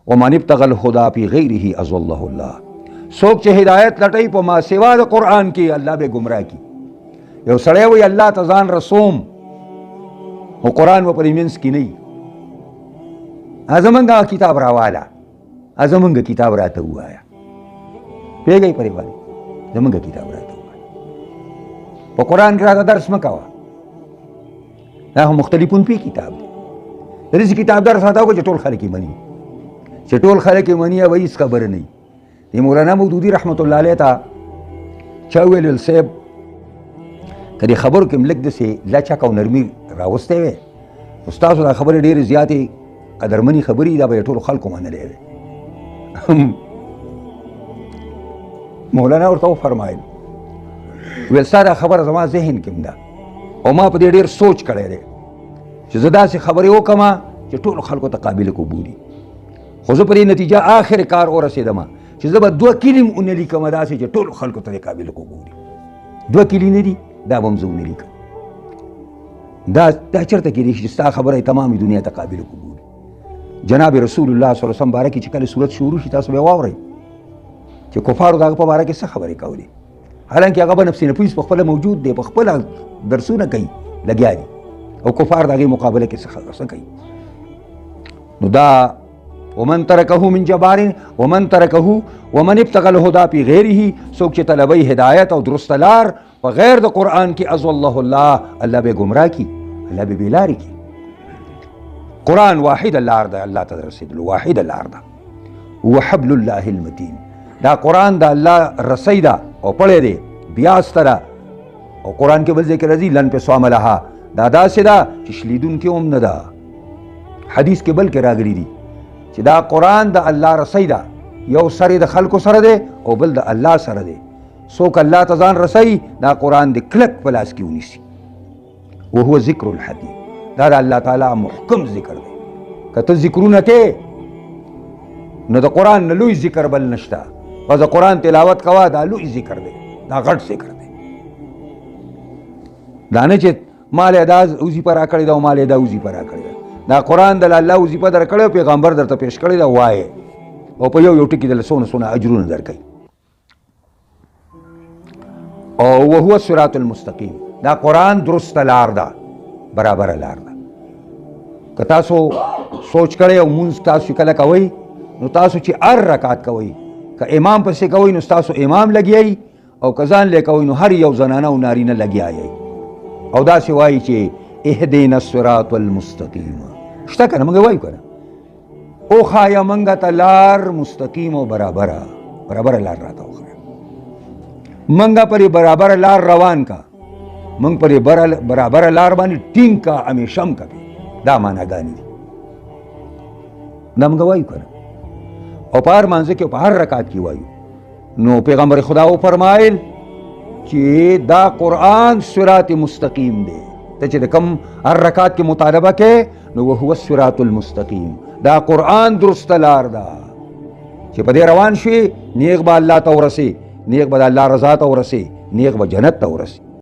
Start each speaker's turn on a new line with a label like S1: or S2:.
S1: ومن ابتغى الهدى فی غیره اضله الله. څوک چې هدایت لټوي په ما سوا د قرآن کې الله به گمراه کی. یو سړی وایي الله ته ځان رسوم او قرآن و پرې منځ کې نه وي، زمونږ کتاب راواله، زمونږ کتاب راته ووایه، پوهېږئ پرې باندې زمونږ کتاب راته ووایه. په قرآن کې راته درس مه کوه، دا خو مختلفون فی کتاب دی. د داسې کتاب درس راته وکړه چې ټول خلک یې مني، چې ټول خلک یې مني به هېڅ خبره نه وي. د مولانا مودودي رحمت الله علیه ته چا ویل صاحب که دې خبرو کې م لږ داسې لچک او نرمي راوستی وی، نو ستاسو دا خبرې ډېرې زیاتې قدرمنې خبرې دا به یې ټولو خلکو منلی وی. مولانا ورته وفرمایل ویل ستا دا خبره زما ذهن کې م ده او ما په دې ډېر سوچ کړی دی چې زه داسې خبرې وکړم چې ټولو خلکو ته قابل قبول وي، خو زه په دې نتیجه آخر کار ورسېدم چې زه به 2 کلي م ونه لیکم داسې چې ټولو خلکو ته قابل قبول وي. 2 کلي نه دي دا به م زه ونه لیکم. دا چېرته کېدای شي چې ستا خبره تمامې دنیا ته قابل قبول وي. جناب رسول الله صلی الله علیه وسلم باره کې چې کله صورت شروع شي تاسو به واورئ چې کفارو د هغه په باره کې څه خبرې کولې، حالانکې هغه به نفس نفیس په خپله موجود دی، په خپله درسونه کوي لګیا دي او کفار د هغې مقابله کې څه کوي. نو دا ومن ترکه من جبار ومن ترکه ومن ابتغى الهدى فی غیره، څوک چې طلبوي هدایت او درست لار په غیر د قرآن کې اضله الله، الله به ګمراه کی، الله به بېلارې کی. قرآن واحد لار ده الله ته رسېدلو، واحد لار ده. وحبل الله المتین، دا قرآن د الله رسی ده او پړی دی بیاسته ده. او قرآن کې بل ځای کې راځي لن فصام لها، دا داسې ده چې شلیدونکې هم نه ده. حدیث کې بلکې راغلي دي چې دا قرآن د الله رسی ده، یو سر د خلکو سره دی او بل د الله سره دی. څوک الله ته ځان رسوي دا قرآن د کلک په لاس کې ونیسي. وهو ذکر الحکیم، دا د الله تعالی محکم ذکر دی. که ته ذکرونه کې نو د قرآن نه لوی ذکر بل نشته، بس د قرآن تلاوت کوه دا لوی ذکر دی، دا غټ ذکر دی. دا نه چې مال دا وظیفه راکړې ده او مال دا وظیفه راکړې ده. دا قرآن د الله وظیفه درکړې او پیغمبر درته پیش کړی ده، وایې او په یو ټکي دله څونه اجرونه درکوي. او وهو الصراط المستقیم، دا قرآن درسته لار ده، برابره لار ده. که تاسو سوچ کړئ او مونځ تاسو کله کوئ نو تاسو چې هر رکعت کوئ که امام پسې کوئ نو ستاسو امام لګیایي او که ځان لی کوئ نو هر یو زنانه او نارینه لګیایي او داسې وایي چې اهدنا الصراط المستقیم. شته که نه موږ وایو که نه وښایه موږ ته لار مستقیم او برابره لار راته وښایه، موږ پرې برابره لار روان کا، موږ پرې برابره لار باندې ټینګ کا، همیشه م کوي. دا معناګانې دي، دا موږ وایو که نه او په هر مانځه کې او په هر رکعت کې وایو. نو پیغمبر خدا وفرمایل چې دا قرآن صراط مستقیم دی. ته چې د کم هر رکعت کې مطالبه کې نو وهو الصراط المستقیم، دا قرآن درسته لار ده چې په دې روان شي نیغ به الله ته ورسې، نیغ به د الله رضا ته ورسې، نیغ به جنت ته ورسې.